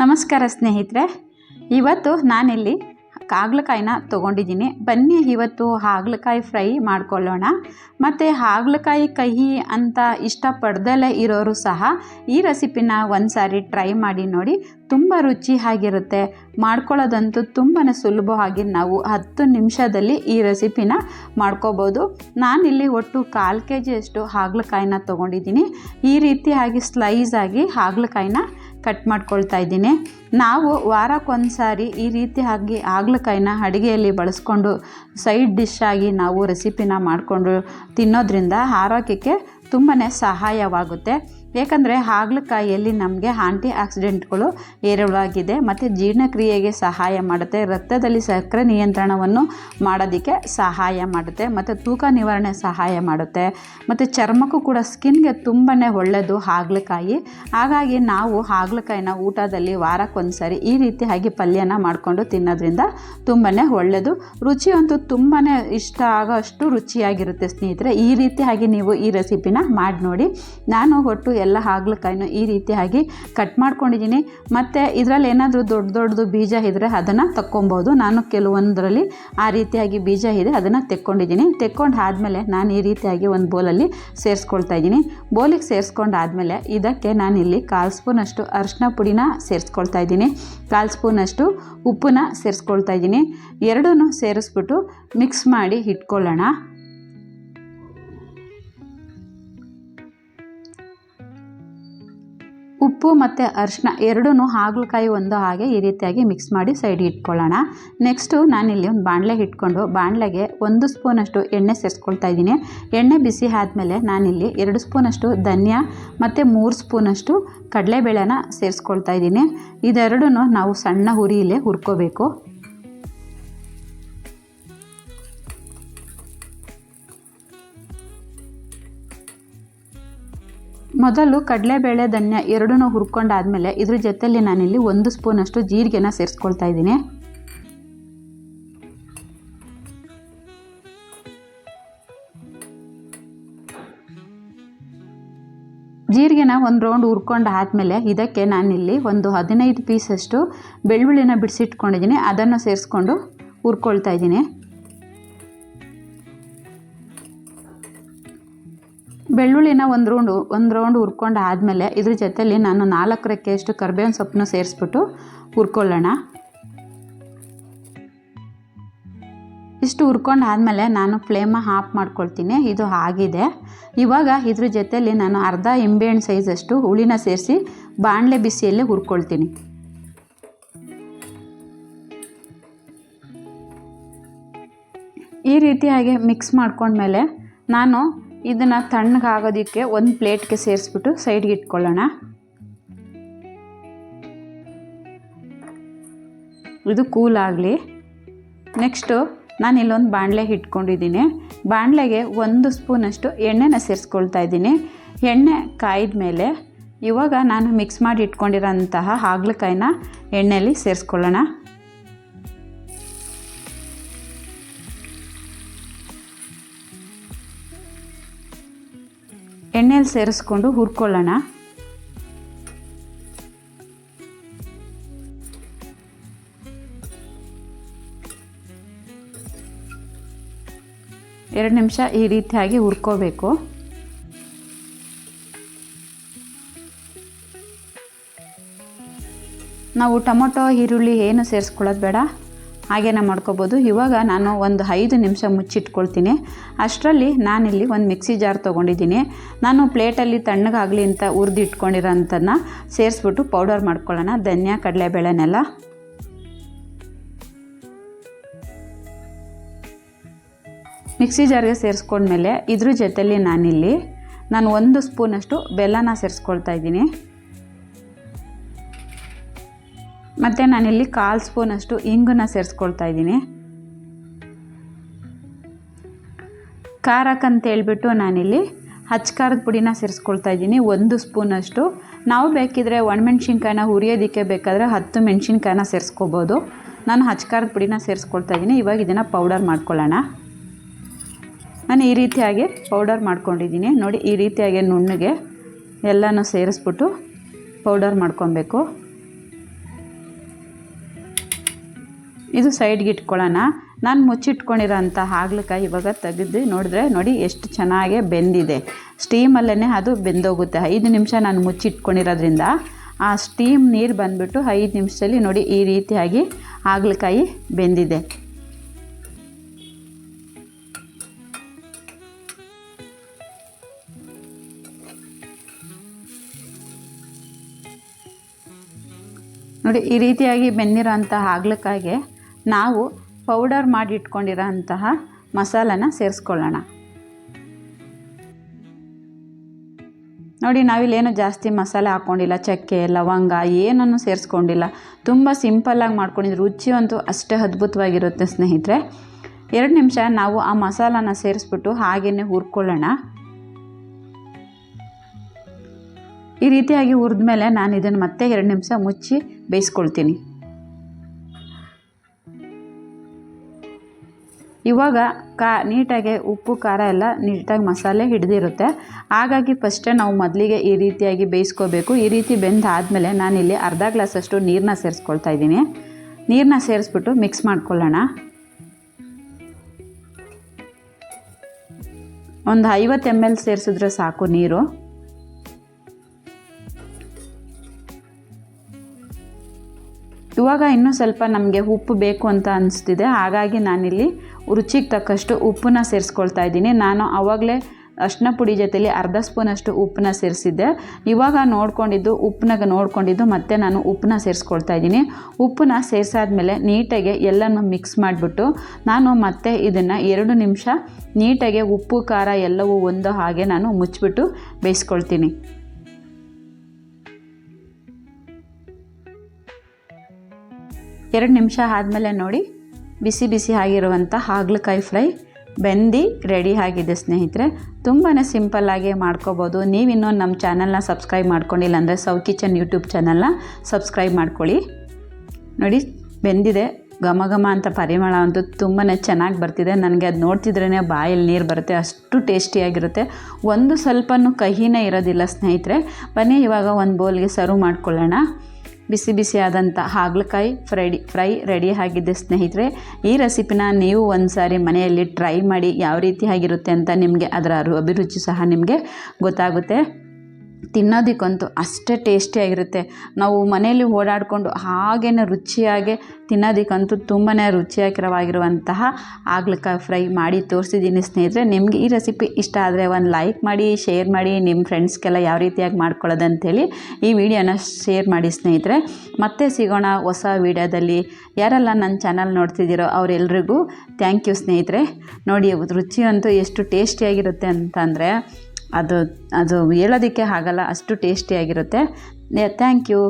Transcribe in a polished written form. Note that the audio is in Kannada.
ನಮಸ್ಕಾರ ಸ್ನೇಹಿತರೆ, ಇವತ್ತು ನಾನಿಲ್ಲಿ ಹಾಗಲಕಾಯಿನ ತೊಗೊಂಡಿದ್ದೀನಿ. ಬನ್ನಿ ಇವತ್ತು ಹಾಗಲಕಾಯಿ ಫ್ರೈ ಮಾಡ್ಕೊಳ್ಳೋಣ. ಮತ್ತು ಹಾಗಲಕಾಯಿ ಕಹಿ ಅಂತ ಇಷ್ಟಪಡ್ದಲೇ ಇರೋರು ಸಹ ಈ ರೆಸಿಪಿನ ಒಂದು ಸಾರಿ ಟ್ರೈ ಮಾಡಿ ನೋಡಿ. ತುಂಬ ರುಚಿಯಾಗಿರುತ್ತೆ. ಮಾಡ್ಕೊಳ್ಳೋದಂತೂ ತುಂಬಾ ಸುಲಭವಾಗಿ ನಾವು 10 ನಿಮಿಷದಲ್ಲಿ ಈ ರೆಸಿಪಿನ ಮಾಡ್ಕೋಬೋದು. ನಾನಿಲ್ಲಿ ಒಟ್ಟು 1/4 kg ಹಾಗಲಕಾಯಿನ ತೊಗೊಂಡಿದ್ದೀನಿ. ಈ ರೀತಿಯಾಗಿ ಸ್ಲೈಸಾಗಿ ಹಾಗಲಕಾಯಿನ ಕಟ್ ಮಾಡ್ಕೊಳ್ತಾ ಇದ್ದೀನಿ. ನಾವು ವಾರಕ್ಕೊಂದು ಸಾರಿ ಈ ರೀತಿಯಾಗಿ ಹಾಗಲಕಾಯಿನ ಅಡುಗೆಯಲ್ಲಿ ಬಳಸ್ಕೊಂಡು ಸೈಡ್ ಡಿಶ್ ಆಗಿ ನಾವು ರೆಸಿಪಿನ ಮಾಡಿಕೊಂಡು ತಿನ್ನೋದ್ರಿಂದ ಆರೋಗ್ಯಕ್ಕೆ ತುಂಬಾ ಸಹಾಯವಾಗುತ್ತೆ. ಏಕೆಂದರೆ ಹಾಗಲಕಾಯಿಯಲ್ಲಿ ನಮಗೆ ಆಂಟಿ ಆಕ್ಸಿಡೆಂಟ್ಗಳು ಹೇರಳವಾಗಿದೆ ಮತ್ತು ಜೀರ್ಣಕ್ರಿಯೆಗೆ ಸಹಾಯ ಮಾಡುತ್ತೆ, ರಕ್ತದಲ್ಲಿ ಸಕ್ಕರೆ ನಿಯಂತ್ರಣವನ್ನು ಮಾಡೋದಕ್ಕೆ ಸಹಾಯ ಮಾಡುತ್ತೆ ಮತ್ತು ತೂಕ ನಿವಾರಣೆ ಸಹಾಯ ಮಾಡುತ್ತೆ ಮತ್ತು ಚರ್ಮಕ್ಕೂ ಕೂಡ ಸ್ಕಿನ್ಗೆ ತುಂಬಾ ಒಳ್ಳೆಯದು ಹಾಗಲಕಾಯಿ. ಹಾಗಾಗಿ ನಾವು ಹಾಗಲಕಾಯಿನ ಊಟದಲ್ಲಿ ವಾರಕ್ಕೊಂದು ಸಾರಿ ಈ ರೀತಿಯಾಗಿ ಪಲ್ಯನ ಮಾಡಿಕೊಂಡು ತಿನ್ನೋದ್ರಿಂದ ತುಂಬಾ ಒಳ್ಳೆಯದು. ರುಚಿಯಂತೂ ತುಂಬಾ ಇಷ್ಟ ಆಗೋ ಅಷ್ಟು ರುಚಿಯಾಗಿರುತ್ತೆ ಸ್ನೇಹಿತರೆ. ಈ ರೀತಿಯಾಗಿ ನೀವು ಈ ರೆಸಿಪಿನ ಮಾಡಿ ನೋಡಿ. ನಾನು ಒಟ್ಟು ಎಲ್ಲ ಹಾಗಲಕಾಯಿನೂ ಈ ರೀತಿಯಾಗಿ ಕಟ್ ಮಾಡ್ಕೊಂಡಿದ್ದೀನಿ. ಮತ್ತು ಇದರಲ್ಲಿ ಏನಾದರೂ ದೊಡ್ಡದು ಬೀಜ ಇದ್ದರೆ ಅದನ್ನು ತಕ್ಕೊಬೋದು. ನಾನು ಕೆಲವೊಂದರಲ್ಲಿ ಆ ರೀತಿಯಾಗಿ ಬೀಜ ಇದೆ ಅದನ್ನು ತೆಕ್ಕೊಂಡಿದ್ದೀನಿ. ತೆಕ್ಕೊಂಡು ಆದಮೇಲೆ ನಾನು ಈ ರೀತಿಯಾಗಿ ಒಂದು ಬೌಲಲ್ಲಿ ಸೇರಿಸ್ಕೊಳ್ತಾ ಇದ್ದೀನಿ. ಬೌಲಿಗೆ ಸೇರಿಸ್ಕೊಂಡಾದಮೇಲೆ ಇದಕ್ಕೆ ನಾನಿಲ್ಲಿ 1/4 ಸ್ಪೂನಷ್ಟು ಅರಿಶಿನ ಪುಡಿನ ಸೇರಿಸ್ಕೊಳ್ತಾ ಇದ್ದೀನಿ. 1/4 ಸ್ಪೂನಷ್ಟು ಉಪ್ಪನ್ನ ಸೇರಿಸ್ಕೊಳ್ತಾ ಇದ್ದೀನಿ. ಎರಡನ್ನೂ ಸೇರಿಸ್ಬಿಟ್ಟು ಮಿಕ್ಸ್ ಮಾಡಿ ಇಟ್ಕೊಳ್ಳೋಣ. ಉಪ್ಪು ಮತ್ತು ಅರಿಶಿನ ಎರಡೂ ಹಾಗಲಕಾಯಿ ಒಂದು ಹಾಗೆ ಈ ರೀತಿಯಾಗಿ ಮಿಕ್ಸ್ ಮಾಡಿ ಸೈಡ್ಗೆ ಇಟ್ಕೊಳ್ಳೋಣ. ನೆಕ್ಸ್ಟು ನಾನಿಲ್ಲಿ ಒಂದು ಬಾಣಲೆ ಇಟ್ಕೊಂಡು ಬಾಣಲೆಗೆ 1 ಸ್ಪೂನಷ್ಟು ಎಣ್ಣೆ ಸೇರಿಸ್ಕೊಳ್ತಾ ಇದ್ದೀನಿ. ಎಣ್ಣೆ ಬಿಸಿ ಆದಮೇಲೆ ನಾನಿಲ್ಲಿ 2 ಸ್ಪೂನಷ್ಟು ಧನಿಯಾ ಮತ್ತು 3 ಸ್ಪೂನಷ್ಟು ಕಡಲೆಬೇಳೆನ ಸೇರಿಸ್ಕೊಳ್ತಾ ಇದ್ದೀನಿ. ಇದೆರಡೂ ನಾವು ಸಣ್ಣ ಉರಿಯಲ್ಲೇ ಹುರ್ಕೋಬೇಕು. ಮೊದಲು ಕಡಲೆಬೇಳೆ ಧನಿಯಾ ಎರಡೂ ಹುರ್ಕೊಂಡಾದಮೇಲೆ ಇದ್ರ ಜೊತೆಯಲ್ಲಿ ನಾನಿಲ್ಲಿ 1 ಸ್ಪೂನಷ್ಟು ಜೀರಿಗೆನ ಸೇರಿಸ್ಕೊಳ್ತಾ ಇದ್ದೀನಿ. ಜೀರಿಗೆನ ಒಂದು ರೌಂಡ್ ಹುರ್ಕೊಂಡು ಆದಮೇಲೆ ಇದಕ್ಕೆ ನಾನಿಲ್ಲಿ ಒಂದು 15 ಪೀಸಷ್ಟು ಬೆಳ್ಳುಳ್ಳಿನ ಬಿಡಿಸಿಟ್ಕೊಂಡಿದ್ದೀನಿ. ಅದನ್ನು ಸೇರಿಸ್ಕೊಂಡು ಹುರ್ಕೊಳ್ತಾ ಇದ್ದೀನಿ. ಬೆಳ್ಳುಳ್ಳಿನ ಒಂದು ರೌಂಡ್ ಹುರ್ಕೊಂಡು ಆದಮೇಲೆ ಇದ್ರ ಜೊತೆಯಲ್ಲಿ ನಾನು 4 ರೆಕ್ಕೆಯಷ್ಟು ಕರಿಬೇವಿನ ಸೊಪ್ಪನ್ನು ಸೇರಿಸ್ಬಿಟ್ಟು ಹುರ್ಕೊಳ್ಳೋಣ. ಇಷ್ಟು ಹುರ್ಕೊಂಡು ಆದಮೇಲೆ ನಾನು ಫ್ಲೇಮ ಆಫ್ ಮಾಡ್ಕೊಳ್ತೀನಿ. ಇದು ಆಗಿದೆ. ಇವಾಗ ಇದ್ರ ಜೊತೆಯಲ್ಲಿ ನಾನು ಅರ್ಧ ನಿಂಬೆಹಣ್ಣು ಸೈಜಷ್ಟು ಹುಳಿನ ಸೇರಿಸಿ ಬಾಣಲೆ ಬಿಸಿಯಲ್ಲಿ ಹುರ್ಕೊಳ್ತೀನಿ. ಈ ರೀತಿಯಾಗಿ ಮಿಕ್ಸ್ ಮಾಡ್ಕೊಂಡ್ಮೇಲೆ ನಾನು ಇದನ್ನು ತಣ್ಣಗಾಗೋದಕ್ಕೆ ಒಂದು ಪ್ಲೇಟ್ಗೆ ಸೇರಿಸ್ಬಿಟ್ಟು ಸೈಡ್ಗೆ ಇಟ್ಕೊಳ್ಳೋಣ. ಇದು ಕೂಲ್ ಆಗಲಿ. ನೆಕ್ಸ್ಟು ನಾನು ಇಲ್ಲೊಂದು ಬಾಣಲೆ ಇಟ್ಕೊಂಡಿದ್ದೀನಿ. ಬಾಣಲೆಗೆ 1 ಸ್ಪೂನಷ್ಟು ಎಣ್ಣೆನ ಸೇರಿಸ್ಕೊಳ್ತಾ ಇದ್ದೀನಿ. ಎಣ್ಣೆ ಕಾಯ್ದ ಮೇಲೆ ಇವಾಗ ನಾನು ಮಿಕ್ಸ್ ಮಾಡಿ ಇಟ್ಕೊಂಡಿರೋಂತಹ ಹಾಗಲಕಾಯಿನ ಎಣ್ಣೆಯಲ್ಲಿ ಸೇರಿಸ್ಕೊಳ್ಳೋಣ. ಎಣ್ಣೆಯಲ್ಲಿ ಸೇರಿಸ್ಕೊಂಡು ಹುರ್ಕೊಳ್ಳೋಣ. ಎರಡು ನಿಮಿಷ ಈ ರೀತಿಯಾಗಿ ಹುರ್ಕೋಬೇಕು. ನಾವು ಟೊಮೊಟೊ ಈರುಳ್ಳಿ ಏನು ಸೇರಿಸ್ಕೊಳ್ಳೋದು ಬೇಡ, ಹಾಗೇನ ಮಾಡ್ಕೋಬೋದು. ಇವಾಗ ನಾನು ಒಂದು 5 ನಿಮಿಷ ಮುಚ್ಚಿಟ್ಕೊಳ್ತೀನಿ. ಅಷ್ಟರಲ್ಲಿ ನಾನಿಲ್ಲಿ ಒಂದು ಮಿಕ್ಸಿ ಜಾರ್ ತೊಗೊಂಡಿದ್ದೀನಿ. ನಾನು ಪ್ಲೇಟಲ್ಲಿ ತಣ್ಣಗಾಗಲಿ ಅಂತ ಹುರಿದು ಇಟ್ಕೊಂಡಿರೋಂಥದ್ದನ್ನ ಸೇರಿಸ್ಬಿಟ್ಟು ಪೌಡರ್ ಮಾಡ್ಕೊಳ್ಳೋಣ. ಧನಿಯಾ ಕಡಲೆಬೇಳೆನೆಲ್ಲ ಮಿಕ್ಸಿ ಜಾರ್ಗೆ ಸೇರಿಸ್ಕೊಂಡ್ಮೇಲೆ ಇದ್ರ ಜೊತೆಯಲ್ಲಿ ನಾನು 1 ಸ್ಪೂನಷ್ಟು ಬೆಲ್ಲನ ಸೇರಿಸ್ಕೊಳ್ತಾ ಇದ್ದೀನಿ. ಮತ್ತು ನಾನಿಲ್ಲಿ 1/4 ಸ್ಪೂನಷ್ಟು ಇಂಗನ್ನ ಸೇರಿಸ್ಕೊಳ್ತಾ ಇದ್ದೀನಿ. ಖಾರಕ್ಕಂತೇಳ್ಬಿಟ್ಟು ನಾನಿಲ್ಲಿ ಖಾರದ ಪುಡಿನ ಸೇರಿಸ್ಕೊಳ್ತಾ ಇದ್ದೀನಿ 1 ಸ್ಪೂನಷ್ಟು. ನಾವು ಬೇಕಿದ್ರೆ ಒಣಮೆಣ್ಸಿನ್ಕಾಯಿನ ಹುರಿಯೋದಕ್ಕೆ ಬೇಕಾದರೆ 10 ಮೆಣಸಿನ್ಕಾಯಿನ ಸೇರಿಸ್ಕೋಬೋದು. ನಾನು ಖಾರದ ಪುಡಿನ ಸೇರಿಸ್ಕೊಳ್ತಾ ಇದ್ದೀನಿ. ಇವಾಗ ಇದನ್ನು ಪೌಡರ್ ಮಾಡ್ಕೊಳ್ಳೋಣ. ನಾನು ಈ ರೀತಿಯಾಗಿ ಪೌಡರ್ ಮಾಡ್ಕೊಂಡಿದ್ದೀನಿ ನೋಡಿ. ಈ ರೀತಿಯಾಗಿ ನುಣ್ಣಗೆ ಎಲ್ಲನೂ ಸೇರಿಸ್ಬಿಟ್ಟು ಪೌಡರ್ ಮಾಡ್ಕೊಬೇಕು. ಇದು ಸೈಡ್ಗೆ ಇಟ್ಕೊಳ್ಳೋಣ. ನಾನು ಮುಚ್ಚಿಟ್ಕೊಂಡಿರೋಂಥ ಹಾಗಲಕಾಯಿ ಇವಾಗ ತೆಗೆದು ನೋಡಿದ್ರೆ ನೋಡಿ ಎಷ್ಟು ಚೆನ್ನಾಗಿ ಬೆಂದಿದೆ. ಸ್ಟೀಮಲ್ಲೇ ಅದು ಬೆಂದೋಗುತ್ತೆ. 5 ನಿಮಿಷ ನಾನು ಮುಚ್ಚಿಟ್ಕೊಂಡಿರೋದ್ರಿಂದ ಆ ಸ್ಟೀಮ್ ನೀರು ಬಂದುಬಿಟ್ಟು 5 ನಿಮಿಷದಲ್ಲಿ ನೋಡಿ ಈ ರೀತಿಯಾಗಿ ಹಾಗಲಕಾಯಿ ಬೆಂದಿದೆ. ನೋಡಿ ಈ ರೀತಿಯಾಗಿ ಬೆಂದಿರೋಂಥ ಹಾಗಲಕಾಯಿಗೆ ನಾವು ಪೌಡರ್ ಮಾಡಿ ಇಟ್ಕೊಂಡಿರೋಂತಹ ಮಸಾಲನ ಸೇರಿಸ್ಕೊಳ್ಳೋಣ. ನೋಡಿ ನಾವಿಲ್ಲೇನು ಜಾಸ್ತಿ ಮಸಾಲೆ ಹಾಕ್ಕೊಂಡಿಲ್ಲ, ಚಕ್ಕೆ ಲವಂಗ ಏನನ್ನು ಸೇರಿಸ್ಕೊಂಡಿಲ್ಲ, ತುಂಬ ಸಿಂಪಲ್ಲಾಗಿ ಮಾಡ್ಕೊಂಡಿದ್ದು. ರುಚಿ ಅಂತೂ ಅಷ್ಟೇ ಅದ್ಭುತವಾಗಿರುತ್ತೆ ಸ್ನೇಹಿತರೆ. 2 ನಿಮಿಷ ನಾವು ಆ ಮಸಾಲಾನ ಸೇರಿಸ್ಬಿಟ್ಟು ಹಾಗೆಯೇ ಹುರ್ಕೊಳ್ಳೋಣ. ಈ ರೀತಿಯಾಗಿ ಹುರಿದ ಮೇಲೆ ನಾನು ಇದನ್ನು ಮತ್ತೆ 2 ನಿಮಿಷ ಮುಚ್ಚಿ ಬೇಯಿಸ್ಕೊಳ್ತೀನಿ. ಇವಾಗ ನೀಟಾಗಿ ಉಪ್ಪು ಖಾರ ಎಲ್ಲ ನೀಟಾಗಿ ಮಸಾಲೆ ಹಿಡಿದಿರುತ್ತೆ. ಹಾಗಾಗಿ ಫಸ್ಟೇ ನಾವು ಮೊದಲಿಗೆ ಈ ರೀತಿಯಾಗಿ ಬೇಯಿಸ್ಕೋಬೇಕು. ಈ ರೀತಿ ಬೆಂದಾದಮೇಲೆ ನಾನಿಲ್ಲಿ ಅರ್ಧ ಗ್ಲಾಸಷ್ಟು ನೀರನ್ನ ಸೇರಿಸ್ಕೊಳ್ತಾ ಇದ್ದೀನಿ. ನೀರನ್ನ ಸೇರಿಸ್ಬಿಟ್ಟು ಮಿಕ್ಸ್ ಮಾಡ್ಕೊಳ್ಳೋಣ. ಒಂದು 50 ml ಸೇರಿಸಿದ್ರೆ ಸಾಕು ನೀರು. ಇವಾಗ ಇನ್ನೂ ಸ್ವಲ್ಪ ನಮಗೆ ಉಪ್ಪು ಬೇಕು ಅಂತ ಅನಿಸ್ತಿದೆ. ಹಾಗಾಗಿ ನಾನಿಲ್ಲಿ ರುಚಿಗೆ ತಕ್ಕಷ್ಟು ಉಪ್ಪನ್ನ ಸೇರಿಸ್ಕೊಳ್ತಾ ಇದ್ದೀನಿ. ನಾನು ಆವಾಗಲೇ ಅರಿಶಿನ ಪುಡಿ ಜೊತೆಲಿ ಅರ್ಧ ಸ್ಪೂನಷ್ಟು ಉಪ್ಪನ್ನ ಸೇರಿಸಿದ್ದೆ. ಇವಾಗ ನೋಡ್ಕೊಂಡಿದ್ದು ಮತ್ತೆ ನಾನು ಉಪ್ಪನ್ನ ಸೇರಿಸ್ಕೊಳ್ತಾ ಇದ್ದೀನಿ. ಉಪ್ಪನ್ನ ಸೇರಿಸಾದ್ಮೇಲೆ ನೀಟಾಗಿ ಎಲ್ಲನೂ ಮಿಕ್ಸ್ ಮಾಡಿಬಿಟ್ಟು ನಾನು ಮತ್ತೆ ಇದನ್ನು 2 ನಿಮಿಷ ನೀಟಾಗಿ ಉಪ್ಪು ಖಾರ ಎಲ್ಲವೂ ಒಂದು ಹಾಗೆ ನಾನು ಮುಚ್ಚಿಬಿಟ್ಟು ಬೇಯಿಸ್ಕೊಳ್ತೀನಿ. 2 ನಿಮಿಷ ಆದಮೇಲೆ ನೋಡಿ ಬಿಸಿ ಆಗಿರುವಂಥ ಹಾಗಲಕಾಯಿ ಫ್ರೈ ಬೆಂದು ರೆಡಿ ಆಗಿದೆ ಸ್ನೇಹಿತರೆ. ತುಂಬಾ ಸಿಂಪಲ್ಲಾಗಿ ಮಾಡ್ಕೋಬೋದು. ನೀವಿನ್ನೂ ನಮ್ಮ ಚಾನಲ್ನ ಸಬ್ಸ್ಕ್ರೈಬ್ ಮಾಡ್ಕೊಂಡಿಲ್ಲ ಅಂದರೆ ಸೌ ಕಿಚನ್ ಯೂಟ್ಯೂಬ್ ಚಾನಲ್ನ ಸಬ್ಸ್ಕ್ರೈಬ್ ಮಾಡ್ಕೊಳ್ಳಿ. ನೋಡಿ ಬೆಂದಿದೆ. ಘಮ ಅಂತ ಪರಿಮಳ ಅಂತೂ ತುಂಬಾ ಚೆನ್ನಾಗಿ ಬರ್ತಿದೆ. ನನಗೆ ಅದು ನೋಡ್ತಿದ್ರೇ ಬಾಯಲ್ಲಿ ನೀರು ಬರುತ್ತೆ, ಅಷ್ಟು ಟೇಸ್ಟಿಯಾಗಿರುತ್ತೆ. ಒಂದು ಸ್ವಲ್ಪನೂ ಕಹಿನೇ ಇರೋದಿಲ್ಲ ಸ್ನೇಹಿತರೆ. ಬನ್ನಿ ಇವಾಗ ಒಂದು ಬೌಲ್ಗೆ ಸರ್ವ್ ಮಾಡ್ಕೊಳ್ಳೋಣ. ಬಿಸಿ ಆದಂಥ ಹಾಗಲಕಾಯಿ ಫ್ರೈ ರೆಡಿ ಆಗಿದೆ ಸ್ನೇಹಿತರೆ. ಈ ರೆಸಿಪಿನ ನೀವು ಒಂದು ಸಾರಿ ಮನೆಯಲ್ಲಿ ಟ್ರೈ ಮಾಡಿ ಯಾವ ರೀತಿ ಆಗಿರುತ್ತೆ ಅಂತ ನಿಮಗೆ ಅದರ ಅಭಿರುಚಿ ಸಹ ನಿಮಗೆ ಗೊತ್ತಾಗುತ್ತೆ. ತಿನ್ನೋದಕ್ಕಂತೂ ಅಷ್ಟೇ ಟೇಸ್ಟಿಯಾಗಿರುತ್ತೆ. ನಾವು ಮನೆಯಲ್ಲಿ ಓಡಾಡಿಕೊಂಡು ಹಾಗೇ ರುಚಿಯಾಗಿ ತಿನ್ನೋದಕ್ಕಂತೂ ತುಂಬಾ ರುಚಿಕರವಾಗಿರುವಂತಹ ಹಾಗಲಕಾಯಿ ಫ್ರೈ ಮಾಡಿ ತೋರಿಸಿದ್ದೀನಿ ಸ್ನೇಹಿತರೆ. ನಿಮಗೆ ಈ ರೆಸಿಪಿ ಇಷ್ಟ ಆದರೆ ಒಂದು ಲೈಕ್ ಮಾಡಿ, ಶೇರ್ ಮಾಡಿ, ನಿಮ್ಮ ಫ್ರೆಂಡ್ಸ್ಗೆಲ್ಲ ಯಾವ ರೀತಿಯಾಗಿ ಮಾಡ್ಕೊಳ್ಳೋದಂಥೇಳಿ ಈ ವಿಡಿಯೋನ ಶೇರ್ ಮಾಡಿ ಸ್ನೇಹಿತರೆ. ಮತ್ತೆ ಸಿಗೋಣ ಹೊಸ ವಿಡಿಯೋದಲ್ಲಿ. ಯಾರೆಲ್ಲ ನನ್ನ ಚಾನಲ್ ನೋಡ್ತಿದ್ದೀರೋ ಅವರೆಲ್ರಿಗೂ ಥ್ಯಾಂಕ್ ಯು ಸ್ನೇಹಿತರೆ. ನೋಡಿ ರುಚಿ ಅಂತೂ ಎಷ್ಟು ಟೇಸ್ಟಿಯಾಗಿರುತ್ತೆ ಅಂತಂದರೆ ಅದು ಹೇಳೋದಕ್ಕೆ ಆಗಲ್ಲ, ಅಷ್ಟು ಟೇಸ್ಟಿಯಾಗಿರುತ್ತೆ. Thank you.